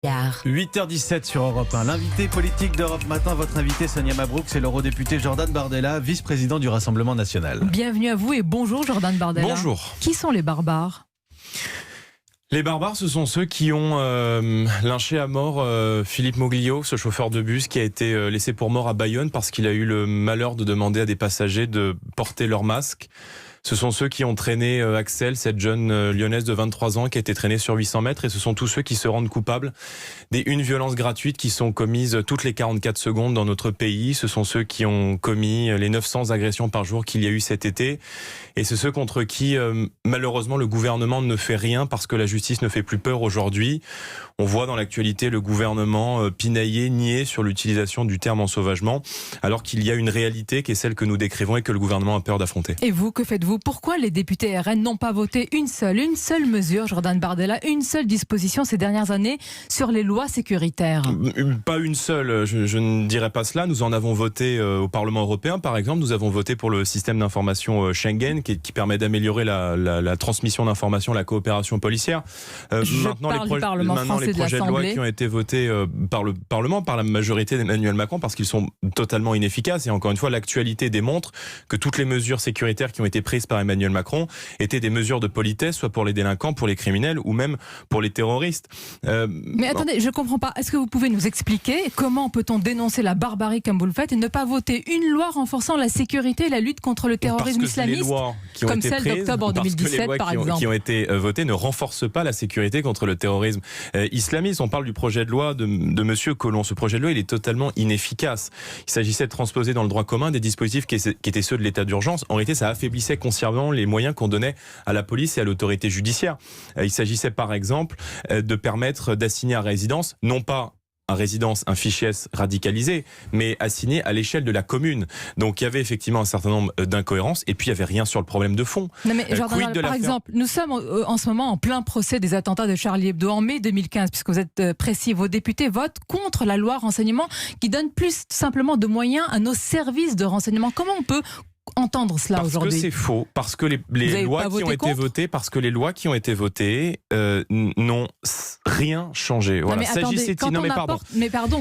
8h17 sur Europe 1. L'invité politique d'Europe Matin, votre invité Sonia Mabrouk, c'est l'eurodéputé Jordan Bardella, vice-président du Rassemblement national. Bienvenue à vous et bonjour Jordan Bardella. Bonjour. Qui sont les barbares ? Les barbares, ce sont ceux qui ont lynché à mort Philippe Moglio, ce chauffeur de bus qui a été laissé pour mort à Bayonne parce qu'il a eu le malheur de demander à des passagers de porter leur masque. Ce sont ceux qui ont traîné Axel, cette jeune lyonnaise de 23 ans qui a été traînée sur 800 mètres. Et ce sont tous ceux qui se rendent coupables des violences gratuites qui sont commises toutes les 44 secondes dans notre pays. Ce sont ceux qui ont commis les 900 agressions par jour qu'il y a eu cet été. Et c'est ceux contre qui, malheureusement, le gouvernement ne fait rien parce que la justice ne fait plus peur aujourd'hui. On voit dans l'actualité le gouvernement pinailler, nier sur l'utilisation du terme ensauvagement, alors qu'il y a une réalité qui est celle que nous décrivons et que le gouvernement a peur d'affronter. Et vous, que faites-vous ? Pourquoi les députés RN n'ont pas voté une seule mesure, Jordan Bardella, une seule disposition ces dernières années sur les lois sécuritaires ? Pas une seule, je ne dirais pas cela. Nous en avons voté au Parlement européen, par exemple. Nous avons voté pour le système d'information Schengen qui permet d'améliorer la transmission d'informations, la coopération policière. Maintenant, les projets de loi qui ont été votés par le Parlement, par la majorité d'Emmanuel Macron, parce qu'ils sont totalement inefficaces. Et encore une fois, l'actualité démontre que toutes les mesures sécuritaires qui ont été prises par Emmanuel Macron étaient des mesures de politesse, soit pour les délinquants, pour les criminels ou même pour les terroristes. Mais attendez, je ne comprends pas. Est-ce que vous pouvez nous expliquer comment peut-on dénoncer la barbarie comme vous le faites et ne pas voter une loi renforçant la sécurité et la lutte contre le terrorisme islamiste, les lois qui ont comme été celle prises, d'octobre 2017 par exemple, qui ont été votées ne renforcent pas la sécurité contre le terrorisme islamiste. On parle du projet de loi de Monsieur Collomb. Ce projet de loi, il est totalement inefficace. Il s'agissait de transposer dans le droit commun des dispositifs qui étaient ceux de l'état d'urgence. En réalité, ça affaiblissait consciemment les moyens qu'on donnait à la police et à l'autorité judiciaire. Il s'agissait par exemple de permettre d'assigner à résidence, non pas à résidence un fichier S radicalisé, mais assigné à l'échelle de la commune. Donc il y avait effectivement un certain nombre d'incohérences et puis il n'y avait rien sur le problème de fond. Non mais Jordan, par exemple, nous sommes en ce moment en plein procès des attentats de Charlie Hebdo en mai 2015, puisque vous êtes précis, vos députés votent contre la loi renseignement qui donne plus simplement de moyens à nos services de renseignement. Comment on peut entendre cela aujourd'hui ? Parce que c'est faux, parce que les lois qui ont été votées, n'ont rien changé. Voilà.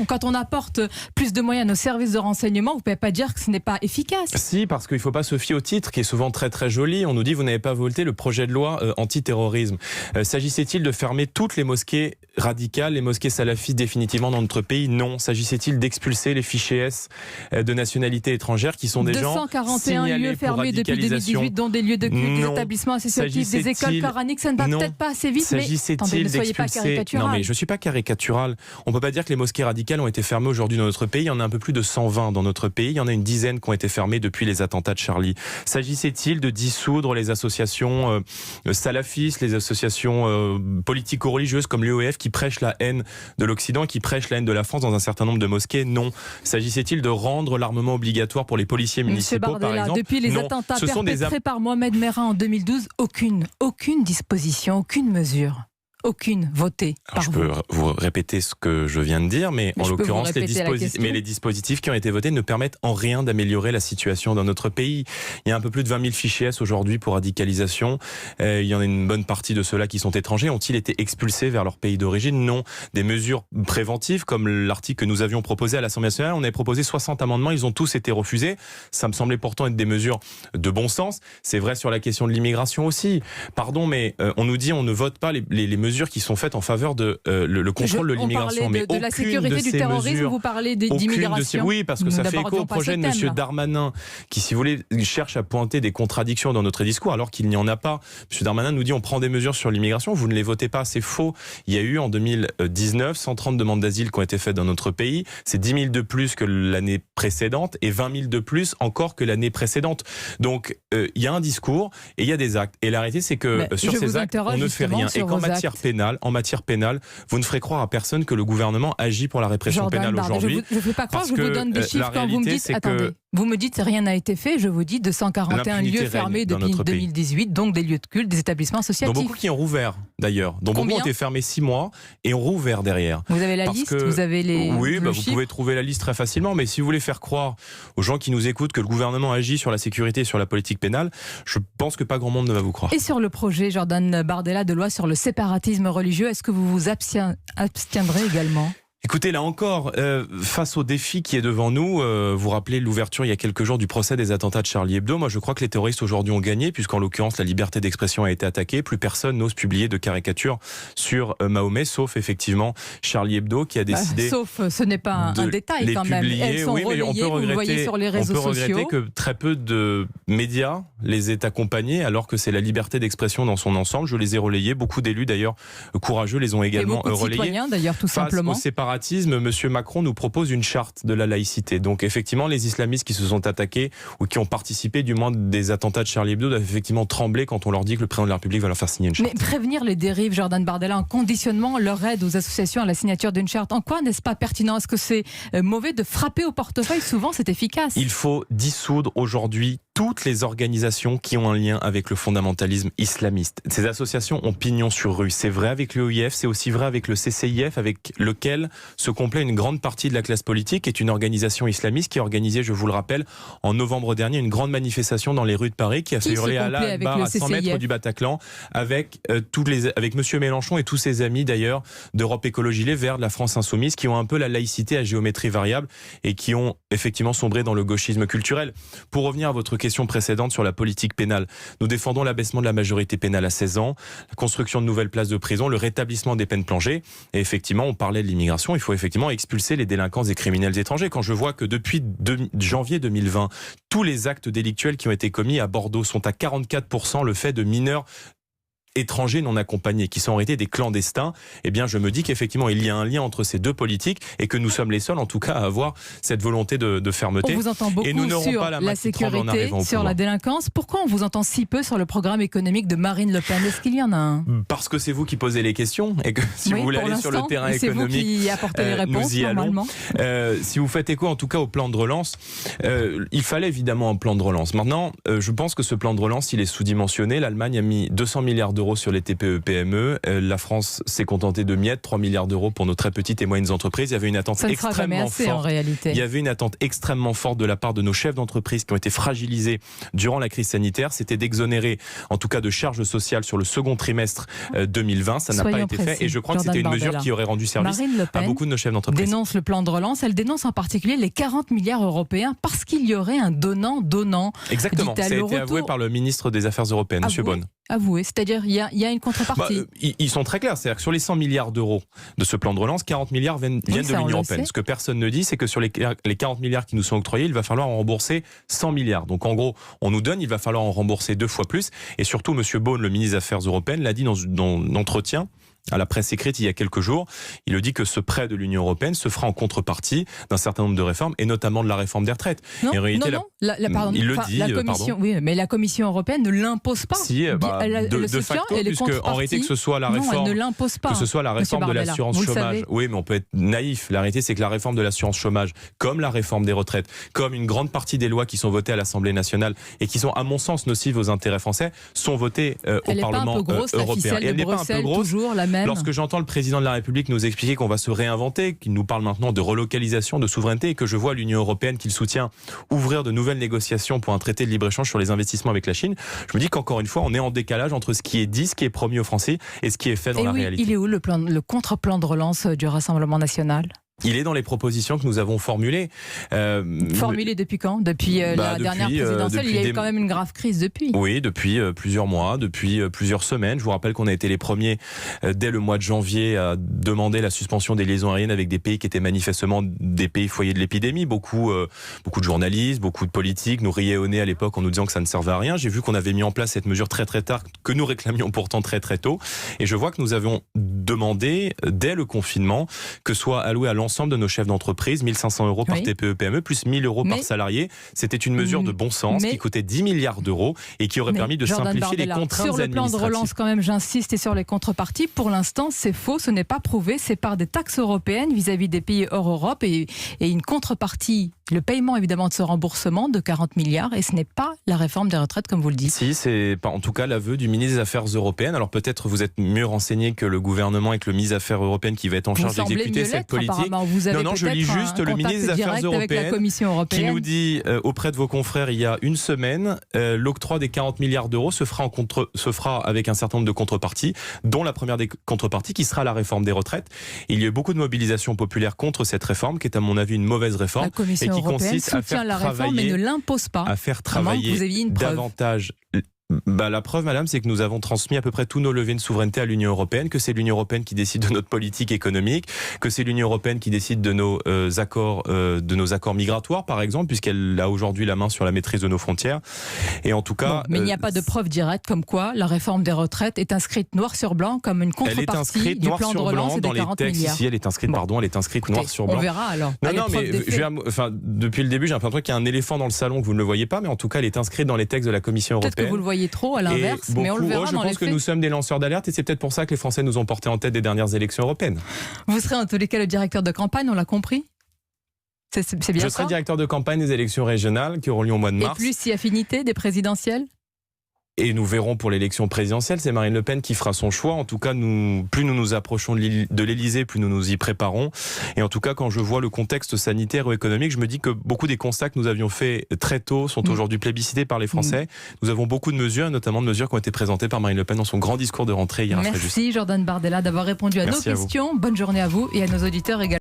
Quand on apporte plus de moyens à nos services de renseignement, vous ne pouvez pas dire que ce n'est pas efficace. Si, parce qu'il ne faut pas se fier au titre qui est souvent très très joli. On nous dit vous n'avez pas voté le projet de loi antiterrorisme. S'agissait-il de fermer toutes les mosquées radicales, les mosquées salafistes définitivement dans notre pays ? Non. S'agissait-il d'expulser les fichiers S de nationalité étrangère qui sont des gens 241 lieux fermés depuis 2018, dont des lieux de culte, des établissements associatifs, des écoles coraniques. Ça ne va peut-être pas assez vite, mais attendez, ne soyez pas caricatural. Non, mais je ne suis pas caricatural. On ne peut pas dire que les mosquées radicales ont été fermées aujourd'hui dans notre pays. Il y en a un peu plus de 120 dans notre pays. Il y en a une dizaine qui ont été fermées depuis les attentats de Charlie. S'agissait-il de dissoudre les associations salafistes, les associations politico-religieuses comme l'UOF qui prêchent la haine de l'Occident, qui prêchent la haine de la France dans un certain nombre de mosquées ? Non. S'agissait-il de rendre l'armement obligatoire pour les policiers municipaux, par exemple ? Depuis les attentats perpétrés par Mohamed Merah en 2012, aucune disposition, aucune mesure. Aucune votée par vous. Je peux vous répéter ce que je viens de dire, mais en l'occurrence, les dispositifs qui ont été votés ne permettent en rien d'améliorer la situation dans notre pays. Il y a un peu plus de 20 000 fichiers S aujourd'hui pour radicalisation. Il y en a une bonne partie de ceux-là qui sont étrangers. Ont-ils été expulsés vers leur pays d'origine ? Non. Des mesures préventives, comme l'article que nous avions proposé à l'Assemblée nationale, on avait proposé 60 amendements, ils ont tous été refusés. Ça me semblait pourtant être des mesures de bon sens. C'est vrai sur la question de l'immigration aussi. Pardon, mais on nous dit on ne vote pas les mesures qui sont faites en faveur de le contrôle de l'immigration. On parlait de la sécurité, du terrorisme, vous parlez d'immigration. Oui, parce que ça fait écho au projet de M. Darmanin, qui, si vous voulez, cherche à pointer des contradictions dans notre discours, alors qu'il n'y en a pas. M. Darmanin nous dit on prend des mesures sur l'immigration, vous ne les votez pas, c'est faux. Il y a eu en 2019 130 demandes d'asile qui ont été faites dans notre pays. C'est 10 000 de plus que l'année précédente et 20 000 de plus encore que l'année précédente. Donc, il y a un discours et il y a des actes. Et la réalité, c'est que sur ces actes, on ne fait rien. Et qu'en matière pénale, vous ne ferez croire à personne que le gouvernement agit pour la répression pénale aujourd'hui. Je ne fais pas croire, je vous donne des chiffres quand vous me dites... Attendez, Vous me dites que rien n'a été fait, je vous dis 241 lieux fermés depuis 2018, donc des lieux de culte, des établissements associatifs. Dont beaucoup qui ont rouvert d'ailleurs. Dont beaucoup ont été fermés 6 mois et ont rouvert derrière. Vous avez la liste, vous avez les. Oui, vous pouvez trouver la liste très facilement, mais si vous voulez faire croire aux gens qui nous écoutent que le gouvernement agit sur la sécurité et sur la politique pénale, je pense que pas grand monde ne va vous croire. Et sur le projet, Jordan Bardella, de loi sur le séparatisme religieux, est-ce que vous vous abstiendrez également ? Écoutez, là encore, face au défi qui est devant nous, vous rappelez l'ouverture il y a quelques jours du procès des attentats de Charlie Hebdo. Moi, je crois que les terroristes aujourd'hui ont gagné, puisqu'en l'occurrence, la liberté d'expression a été attaquée. Plus personne n'ose publier de caricatures sur Mahomet, sauf effectivement Charlie Hebdo qui a décidé. Sauf, ce n'est pas un détail quand même. Elles sont relayées, vous le voyez sur les réseaux sociaux. On peut regretter que très peu de médias les aient accompagnés, alors que c'est la liberté d'expression dans son ensemble. Je les ai relayés. Beaucoup d'élus, d'ailleurs, courageux, les ont également relayés. Et beaucoup de citoyens, d'ailleurs, tout simplement. Monsieur Macron nous propose une charte de la laïcité. Donc effectivement, les islamistes qui se sont attaqués ou qui ont participé du moins des attentats de Charlie Hebdo doivent effectivement trembler quand on leur dit que le président de la République va leur faire signer une charte. Mais prévenir les dérives, Jordan Bardella, en conditionnant leur aide aux associations à la signature d'une charte, en quoi n'est-ce pas pertinent ? Est-ce que c'est mauvais de frapper au portefeuille ? Souvent, c'est efficace. Il faut dissoudre aujourd'hui toutes les organisations qui ont un lien avec le fondamentalisme islamiste. Ces associations ont pignon sur rue. C'est vrai avec l'OIF, c'est aussi vrai avec le CCIF, avec lequel se complaît une grande partie de la classe politique, qui est une organisation islamiste qui a organisé, je vous le rappelle, en novembre dernier, une grande manifestation dans les rues de Paris, qui a fait hurler Allah Akbar à 100 mètres du Bataclan, avec Monsieur Mélenchon et tous ses amis d'ailleurs d'Europe Écologie Les Verts, de la France Insoumise, qui ont un peu la laïcité à géométrie variable et qui ont effectivement sombré dans le gauchisme culturel. Pour revenir à votre question précédente sur la politique pénale, nous défendons l'abaissement de la majorité pénale à 16 ans, la construction de nouvelles places de prison, le rétablissement des peines planchées. Et effectivement, on parlait de l'immigration, il faut effectivement expulser les délinquants et criminels étrangers. Quand je vois que depuis janvier 2020, tous les actes délictuels qui ont été commis à Bordeaux sont à 44% le fait de mineurs étrangers non accompagnés, qui sont en réalité des clandestins, eh bien je me dis qu'effectivement il y a un lien entre ces deux politiques et que nous sommes les seuls en tout cas à avoir cette volonté de fermeté. On vous entend beaucoup et nous n'aurons sur pas la sécurité, sur la délinquance. Pourquoi on vous entend si peu sur le programme économique de Marine Le Pen ? Est-ce qu'il y en a un ? Parce que c'est vous qui posez les questions et que si vous voulez aller sur le terrain économique, c'est vous qui apportez les réponses, nous y allons. Si vous faites écho en tout cas au plan de relance, il fallait évidemment un plan de relance. Maintenant, je pense que ce plan de relance, il est sous-dimensionné. L'Allemagne a mis 200 milliards d'euros sur les TPE-PME. La France s'est contentée de miettes, 3 milliards d'euros pour nos très petites et moyennes entreprises. Il y avait une attente extrêmement forte. En réalité. Il y avait une attente extrêmement forte de la part de nos chefs d'entreprise qui ont été fragilisés durant la crise sanitaire. C'était d'exonérer, en tout cas, de charges sociales sur le second trimestre 2020. Ça n'a pas été fait. Et je crois que c'était une mesure qui aurait rendu service à beaucoup de nos chefs d'entreprise. Dénonce le plan de relance. Elle dénonce en particulier les 40 milliards européens parce qu'il y aurait un donnant-donnant. Exactement. Ça a été avoué par le ministre des Affaires européennes, M. Bonne. Avoué, c'est-à-dire il y a une contrepartie. Ils sont très clairs, c'est-à-dire que sur les 100 milliards d'euros de ce plan de relance, 40 milliards viennent de l'Union européenne. Ce que personne ne dit, c'est que sur les 40 milliards qui nous sont octroyés, il va falloir en rembourser 100 milliards. Donc en gros, on nous donne, il va falloir en rembourser 2 fois plus. Et surtout, M. Beaune, le ministre des Affaires européennes, l'a dit dans l'entretien à la presse écrite il y a quelques jours. Il a dit que ce prêt de l'Union européenne se fera en contrepartie d'un certain nombre de réformes, et notamment de la réforme des retraites. Non, en réalité, il le dit. Oui, mais la Commission européenne ne l'impose pas. Si, de facto, puisque en réalité que ce soit la réforme, elle ne l'impose pas, que ce soit la réforme de l'assurance chômage. Oui, mais on peut être naïf. La réalité, c'est que la réforme de l'assurance chômage, comme la réforme des retraites, comme une grande partie des lois qui sont votées à l'Assemblée nationale et qui sont, à mon sens, nocives aux intérêts français, sont votées au Parlement européen. Elle n'est pas un peu grosse, toujours la même. Lorsque j'entends le président de la République nous expliquer qu'on va se réinventer, qu'il nous parle maintenant de relocalisation, de souveraineté, et que je vois l'Union européenne qu'il soutient ouvrir de nouvelles négociations pour un traité de libre-échange sur les investissements avec la Chine, je me dis qu'encore une fois, on est en décalage entre ce qui est dit, ce qui est promis aux Français et ce qui est fait dans la réalité. Il est où le contre-plan de relance du Rassemblement national ? Il est dans les propositions que nous avons formulées. Formulées depuis quand ? Depuis la dernière présidentielle. Il y a eu quand même une grave crise depuis. Oui, depuis plusieurs mois, depuis plusieurs semaines. Je vous rappelle qu'on a été les premiers, dès le mois de janvier, à demander la suspension des liaisons aériennes avec des pays qui étaient manifestement des pays foyers de l'épidémie. Beaucoup de journalistes, beaucoup de politiques nous riaient au nez à l'époque en nous disant que ça ne servait à rien. J'ai vu qu'on avait mis en place cette mesure très très tard, que nous réclamions pourtant très très tôt. Et je vois que nous avons demandé, dès le confinement, que soit alloué à l'ensemble de nos chefs d'entreprise, 1 500 euros par TPE-PME, plus 1 000 euros par salarié. C'était une mesure de bon sens qui coûtait 10 milliards d'euros et qui aurait permis de simplifier les contraintes administratives. Sur le plan de relance, quand même, j'insiste, et sur les contreparties, pour l'instant, c'est faux, ce n'est pas prouvé. C'est par des taxes européennes vis-à-vis des pays hors Europe et une contrepartie le paiement évidemment de ce remboursement de 40 milliards et ce n'est pas la réforme des retraites comme vous le dites. Si, c'est en tout cas l'aveu du ministre des Affaires européennes. Alors peut-être vous êtes mieux renseigné que le gouvernement et que le ministre des Affaires européennes qui va être en charge d'exécuter cette politique. Non, je lis juste le ministre des Affaires européennes qui nous dit auprès de vos confrères il y a une semaine, l'octroi des 40 milliards d'euros se fera avec un certain nombre de contreparties, dont la première des contreparties qui sera la réforme des retraites. Il y a eu beaucoup de mobilisation populaire contre cette réforme qui est à mon avis une mauvaise réforme et qui consiste à faire réforme, mais ne l'impose pas. À faire travailler davantage. La preuve, madame, c'est que nous avons transmis à peu près tous nos leviers de souveraineté à l'Union européenne, que c'est l'Union européenne qui décide de notre politique économique, que c'est l'Union européenne qui décide de nos accords migratoires, par exemple, puisqu'elle a aujourd'hui la main sur la maîtrise de nos frontières. Et en tout cas, mais il n'y a pas de preuve directe comme quoi la réforme des retraites est inscrite noir sur blanc comme une contrepartie du plan de relance et des 40 milliards. Si elle est inscrite, elle est inscrite noir sur blanc. On verra alors. Non, mais depuis le début, j'ai l'impression qu'il y a un éléphant dans le salon que vous ne le voyez pas, mais en tout cas, elle est inscrite dans les textes de la Commission européenne. Peut-être que vous le voyez trop à l'inverse, mais on le verra dans les faits. Je pense que nous sommes des lanceurs d'alerte et c'est peut-être pour ça que les Français nous ont portés en tête des dernières élections européennes. Vous serez en tous les cas le directeur de campagne, on l'a compris ? C'est bien ça ? Je serai directeur de campagne des élections régionales qui auront lieu au mois de mars. Et plus si affinité des présidentielles ? Et nous verrons pour l'élection présidentielle, c'est Marine Le Pen qui fera son choix. En tout cas, plus nous nous approchons de l'Élysée, plus nous nous y préparons. Et en tout cas, quand je vois le contexte sanitaire ou économique, je me dis que beaucoup des constats que nous avions faits très tôt sont aujourd'hui plébiscités par les Français. Nous avons beaucoup de mesures, notamment de mesures qui ont été présentées par Marine Le Pen dans son grand discours de rentrée hier. Merci Jordan Bardella d'avoir répondu à nos questions. Bonne journée à vous et à nos auditeurs également.